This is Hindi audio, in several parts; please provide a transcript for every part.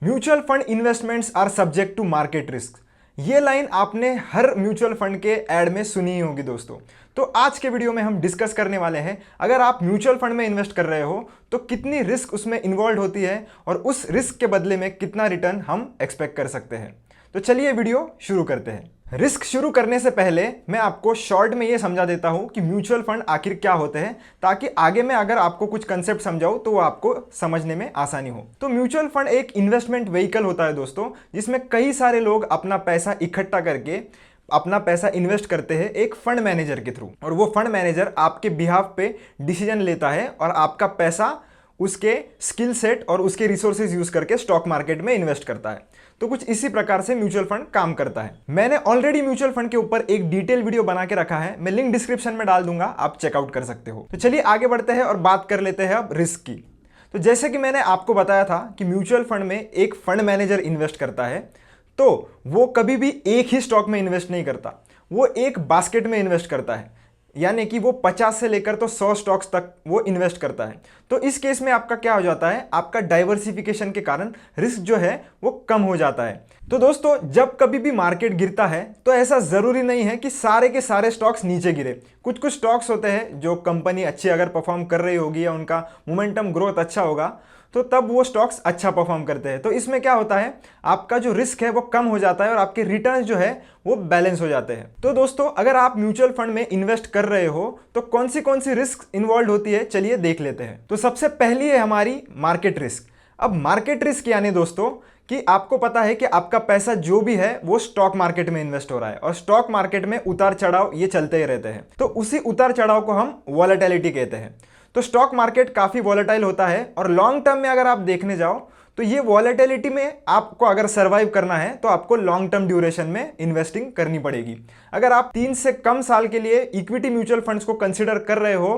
Mutual fund investments are subject to market risk. ये लाइन आपने हर म्यूचुअल फंड के ऐड में सुनी ही होगी दोस्तों। तो आज के वीडियो में हम डिस्कस करने वाले हैं, अगर आप म्यूचुअल फंड में इन्वेस्ट कर रहे हो तो कितनी रिस्क उसमें इन्वॉल्व होती है और उस रिस्क के बदले में कितना रिटर्न हम एक्सपेक्ट कर सकते हैं। तो चलिए वीडियो शुरू करते हैं। रिस्क शुरू करने से पहले मैं आपको शॉर्ट में ये समझा देता हूं कि म्यूचुअल फंड आखिर क्या होते हैं, ताकि आगे में अगर आपको कुछ कंसेप्ट समझाऊं तो वो आपको समझने में आसानी हो। तो म्यूचुअल फंड एक इन्वेस्टमेंट व्हीकल होता है दोस्तों, जिसमें कई सारे लोग अपना पैसा इकट्ठा करके अपना पैसा इन्वेस्ट करते हैं एक फंड मैनेजर के थ्रू, और वो फंड मैनेजर आपके बिहाफ पे डिसीजन लेता है और आपका पैसा उसके स्किल सेट और उसके रिसोर्सेज यूज करके स्टॉक मार्केट में इन्वेस्ट करता है। तो कुछ इसी प्रकार से म्यूचुअल फंड काम करता है। मैंने ऑलरेडी म्यूचुअल फंड के ऊपर एक डिटेल वीडियो बना के रखा है, मैं लिंक डिस्क्रिप्शन में डाल दूंगा, आप चेकआउट कर सकते हो। तो चलिए आगे बढ़ते हैं और बात कर लेते हैं अब रिस्क की। तो जैसे कि मैंने आपको बताया था कि म्यूचुअल फंड में एक फंड मैनेजर इन्वेस्ट करता है, तो वो कभी भी एक ही स्टॉक में इन्वेस्ट नहीं करता, वो एक बास्केट में इन्वेस्ट करता है, यानी कि वो 50 से लेकर तो 100 स्टॉक्स तक वो इन्वेस्ट करता है। तो इस केस में आपका क्या हो जाता है, आपका डाइवर्सिफिकेशन के कारण रिस्क जो है वो कम हो जाता है। तो दोस्तों, जब कभी भी मार्केट गिरता है तो ऐसा जरूरी नहीं है कि सारे के सारे स्टॉक्स नीचे गिरे। कुछ कुछ स्टॉक्स होते हैं जो कंपनी अच्छी अगर परफॉर्म कर रही होगी या उनका मोमेंटम ग्रोथ अच्छा होगा तो तब वो स्टॉक्स अच्छा परफॉर्म करते हैं। तो इसमें क्या होता है, आपका जो रिस्क है वो कम हो जाता है और आपके रिटर्न जो है वो बैलेंस हो जाते हैं। तो दोस्तों, अगर आप म्यूचुअल फंड में इन्वेस्ट कर रहे हो तो कौन सी रिस्क इन्वॉल्व होती है, चलिए देख लेते हैं। तो सबसे पहली है हमारी मार्केट रिस्क। अब मार्केट रिस्क यानी दोस्तों कि आपको पता है कि आपका पैसा जो भी है वो स्टॉक मार्केट में इन्वेस्ट हो रहा है और स्टॉक मार्केट में उतार चढ़ाव ये चलते ही रहते हैं। तो उसी उतार चढ़ाव को हम वॉलेटिलिटी कहते हैं। तो स्टॉक मार्केट काफी वॉलेटाइल होता है और लॉन्ग टर्म में अगर आप देखने जाओ तो ये वॉलेटिलिटी में आपको अगर सर्वाइव करना है तो आपको लॉन्ग टर्म ड्यूरेशन में इन्वेस्टिंग करनी पड़ेगी। अगर आप 3 से कम साल के लिए इक्विटी म्यूचुअल फंड्स को कंसिडर कर रहे हो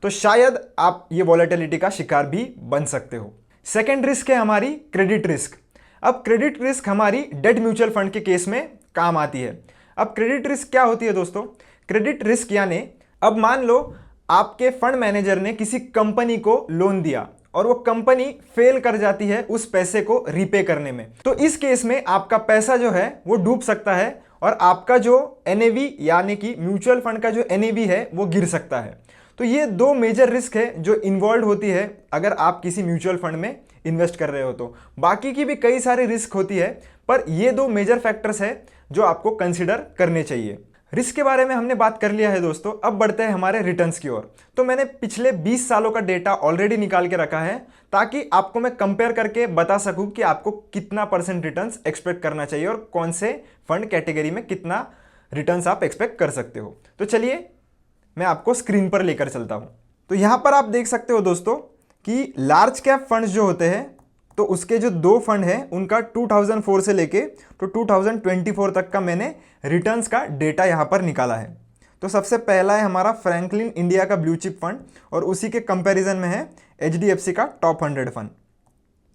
तो शायद आप ये वॉलेटिलिटी का शिकार भी बन सकते हो। सेकेंड रिस्क है हमारी क्रेडिट रिस्क। अब क्रेडिट रिस्क हमारी डेट म्यूचुअल फंड के केस में काम आती है। अब क्रेडिट रिस्क क्या होती है दोस्तों, क्रेडिट रिस्क यानी अब मान लो आपके फंड मैनेजर ने किसी कंपनी को लोन दिया और वो कंपनी फेल कर जाती है उस पैसे को रीपे करने में, तो इस केस में आपका पैसा जो है वो डूब सकता है और आपका जो एनएवी यानी कि म्यूचुअल फंड का जो एनएवी है वो गिर सकता है। तो ये 2 मेजर रिस्क है जो इन्वॉल्व होती है अगर आप किसी म्यूचुअल फंड में इन्वेस्ट कर रहे हो। तो बाकी की भी कई सारी रिस्क होती है, पर ये 2 मेजर फैक्टर्स है जो आपको कंसिडर करने चाहिए। रिस्क के बारे में हमने बात कर लिया है दोस्तों, अब बढ़ते हैं हमारे रिटर्न्स की ओर। तो मैंने पिछले 20 सालों का डेटा ऑलरेडी निकाल के रखा है ताकि आपको मैं कंपेयर करके बता सकूं कि आपको कितना % रिटर्न्स एक्सपेक्ट करना चाहिए और कौन से फंड कैटेगरी में कितना रिटर्न्स आप एक्सपेक्ट कर सकते हो। तो चलिए मैं आपको स्क्रीन पर लेकर चलता हूं। तो यहां पर आप देख सकते हो दोस्तों कि लार्ज कैप फंड्स जो होते हैं तो उसके जो 2 फंड हैं उनका 2004 से लेके तो 2024 तक का मैंने रिटर्न्स का डेटा यहाँ पर निकाला है। तो सबसे पहला है हमारा फ्रैंकलिन इंडिया का ब्लू चिप फंड और उसी के कंपैरिजन में है HDFC का टॉप 100 फंड,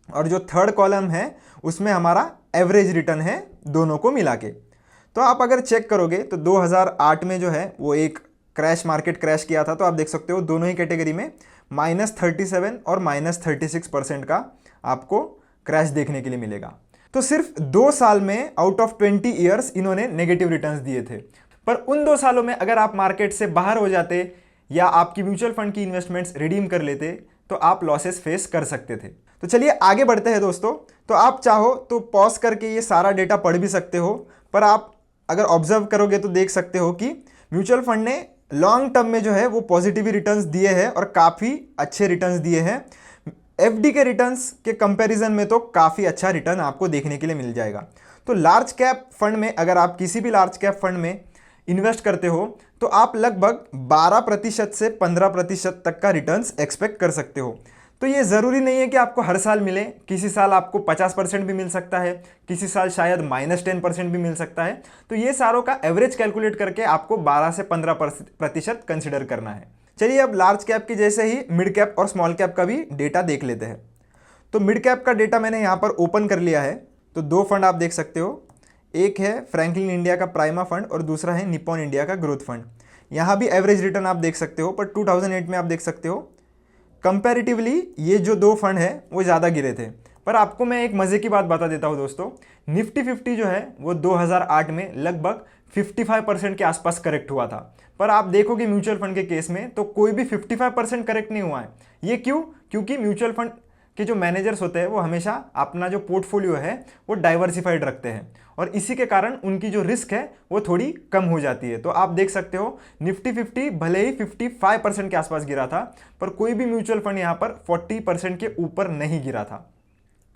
और जो थर्ड कॉलम है उसमें हमारा एवरेज रिटर्न है दोनों को मिला के। तो आप अगर चेक करोगे तो 2008 में जो है वो एक मार्केट क्रैश किया था, तो आप देख सकते हो दोनों ही कैटेगरी में -37 और -36% का आपको क्रैश देखने के लिए मिलेगा। तो सिर्फ 2 साल में आउट ऑफ 20 ईयर्स इन्होंने नेगेटिव रिटर्न्स दिए थे, पर उन 2 सालों में अगर आप मार्केट से बाहर हो जाते या आपकी म्यूचुअल फंड की इन्वेस्टमेंट्स रिडीम कर लेते तो आप लॉसेस फेस कर सकते थे। तो चलिए आगे बढ़ते हैं दोस्तों। तो आप चाहो तो पॉज करके ये सारा डेटा पढ़ भी सकते हो, पर आप अगर ऑब्जर्व करोगे तो देख सकते हो कि म्यूचुअल फंड ने लॉन्ग टर्म में जो है वो पॉजिटिव रिटर्न्स दिए हैं और काफ़ी अच्छे रिटर्न्स दिए हैं। एफडी के रिटर्न्स के कंपैरिजन में तो काफ़ी अच्छा रिटर्न आपको देखने के लिए मिल जाएगा। तो लार्ज कैप फंड में अगर आप किसी भी लार्ज कैप फंड में इन्वेस्ट करते हो तो आप लगभग 12% से 15% तक का रिटर्न्स एक्सपेक्ट कर सकते हो। तो ये ज़रूरी नहीं है कि आपको हर साल मिले, किसी साल आपको 50% भी मिल सकता है, किसी साल शायद -10% भी मिल सकता है। तो ये सारों का एवरेज कैलकुलेट करके आपको 12 से 15% कंसिडर करना है। चलिए अब लार्ज कैप की जैसे ही मिड कैप और स्मॉल कैप का भी डेटा देख लेते हैं। तो मिड कैप का डेटा मैंने यहाँ पर ओपन कर लिया है। तो 2 फंड आप देख सकते हो, एक है फ्रैंकलिन इंडिया का प्राइमा फंड और दूसरा है निप्पॉन इंडिया का ग्रोथ फंड। यहाँ भी एवरेज रिटर्न आप देख सकते हो, पर 2008 में आप देख सकते हो कंपैरेटिवली ये जो 2 फंड है वो ज़्यादा गिरे थे। पर आपको मैं एक मज़े की बात बता देता हूँ दोस्तों, निफ्टी 50 जो है वो 2008 में लगभग 55% के आसपास करेक्ट हुआ था। पर आप देखोगे म्यूचुअल फंड के केस में तो कोई भी 55% करेक्ट नहीं हुआ है। ये क्यों? क्योंकि म्यूचुअल फंड के जो मैनेजर्स होते हैं वो हमेशा अपना जो पोर्टफोलियो है वो डाइवर्सिफाइड रखते हैं और इसी के कारण उनकी जो रिस्क है वो थोड़ी कम हो जाती है। तो आप देख सकते हो निफ्टी 50 भले ही 55% के आसपास गिरा था पर कोई भी म्यूचुअल फंड यहाँ पर 40% के ऊपर नहीं गिरा था।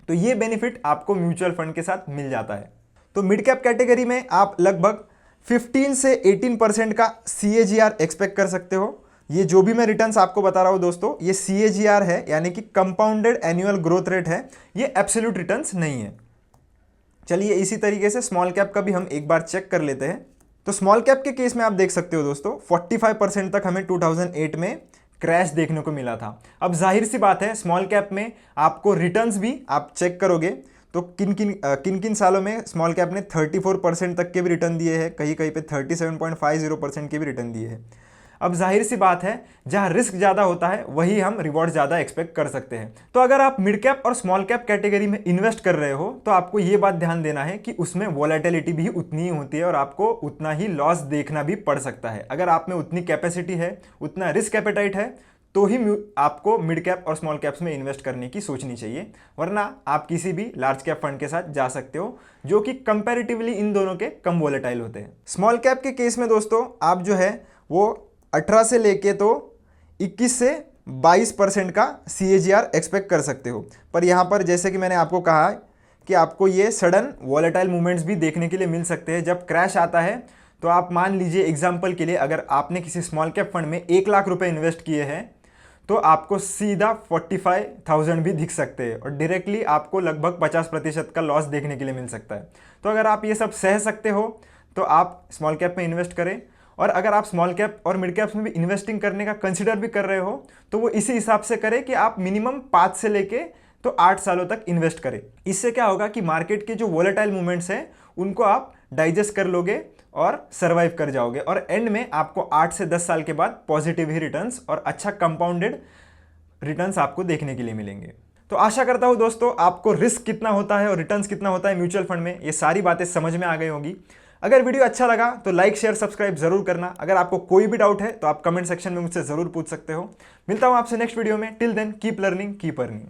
तो ये बेनिफिट आपको म्यूचुअल फंड के साथ मिल जाता है। तो मिड कैप कैटेगरी में आप लगभग 15 से 18% का CAGR एक्सपेक्ट कर सकते हो। ये जो भी मैं रिटर्न्स आपको बता रहा हूं दोस्तों, ये CAGR है, यानी कि कंपाउंडेड एनुअल ग्रोथ रेट है, ये एब्सोल्यूट रिटर्न्स नहीं है। चलिए इसी तरीके से स्मॉल कैप का भी हम एक बार चेक कर लेते हैं। तो स्मॉल कैप के केस में आप देख सकते हो दोस्तों 45% तक हमें 2008 में क्रैश देखने को मिला था। अब जाहिर सी बात है स्मॉल कैप में आपको रिटर्न्स भी आप चेक करोगे तो किन किन सालों में स्मॉल कैप ने 34% तक के भी रिटर्न दिए हैं, कहीं कहीं पे 37.50% के भी रिटर्न दिए हैं। अब जाहिर सी बात है जहां रिस्क ज़्यादा होता है वही हम रिवॉर्ड ज़्यादा एक्सपेक्ट कर सकते हैं। तो अगर आप मिड कैप और स्मॉल कैप कैटेगरी में इन्वेस्ट कर रहे हो तो आपको ये बात ध्यान देना है कि उसमें वॉलेटिलिटी भी उतनी ही होती है और आपको उतना ही लॉस देखना भी पड़ सकता है। अगर आप में उतनी कैपेसिटी है, उतना रिस्क एपेटाइट है तो ही आपको मिड कैप और स्मॉल कैप्स में इन्वेस्ट करने की सोचनी चाहिए, वरना आप किसी भी लार्ज कैप फंड के साथ जा सकते हो जो कि कंपैरेटिवली इन दोनों के कम वॉलेटाइल होते हैं। स्मॉल कैप के केस में दोस्तों आप जो है वो 18 से लेके तो 21 से 22% का CAGR एक्सपेक्ट कर सकते हो। पर यहाँ पर जैसे कि मैंने आपको कहा कि आपको ये सडन वॉलेटाइल मूवमेंट्स भी देखने के लिए मिल सकते हैं। जब क्रैश आता है तो आप मान लीजिए एग्जाम्पल के लिए अगर आपने किसी स्मॉल कैप फंड में 1 लाख रुपए इन्वेस्ट किए हैं तो आपको सीधा 45,000 भी दिख सकते हैं और डायरेक्टली आपको लगभग 50% का लॉस देखने के लिए मिल सकता है। तो अगर आप ये सब सह सकते हो तो आप स्मॉल कैप में इन्वेस्ट करें, और अगर आप स्मॉल कैप और मिड कैप्स में भी इन्वेस्टिंग करने का कंसिडर भी कर रहे हो तो वो इसी हिसाब से करें कि आप मिनिमम 5 से लेके तो 8 सालों तक इन्वेस्ट करें। इससे क्या होगा कि मार्केट के जो वॉलेटाइल मूवमेंट्स हैं उनको आप डाइजेस्ट कर लोगे और सर्वाइव कर जाओगे और एंड में आपको 8 से 10 साल के बाद पॉजिटिव ही रिटर्न्स और अच्छा कंपाउंडेड रिटर्न्स आपको देखने के लिए मिलेंगे। तो आशा करता हूं दोस्तों आपको रिस्क कितना होता है और रिटर्न्स कितना होता है म्यूचुअल फंड में ये सारी बातें समझ में आ गई होंगी। अगर वीडियो अच्छा लगा तो लाइक शेयर सब्सक्राइब जरूर करना। अगर आपको कोई भी डाउट है तो आप कमेंट सेक्शन में मुझसे जरूर पूछ सकते हो। मिलता हूं आपसे नेक्स्ट वीडियो में। Till then keep learning keep earning.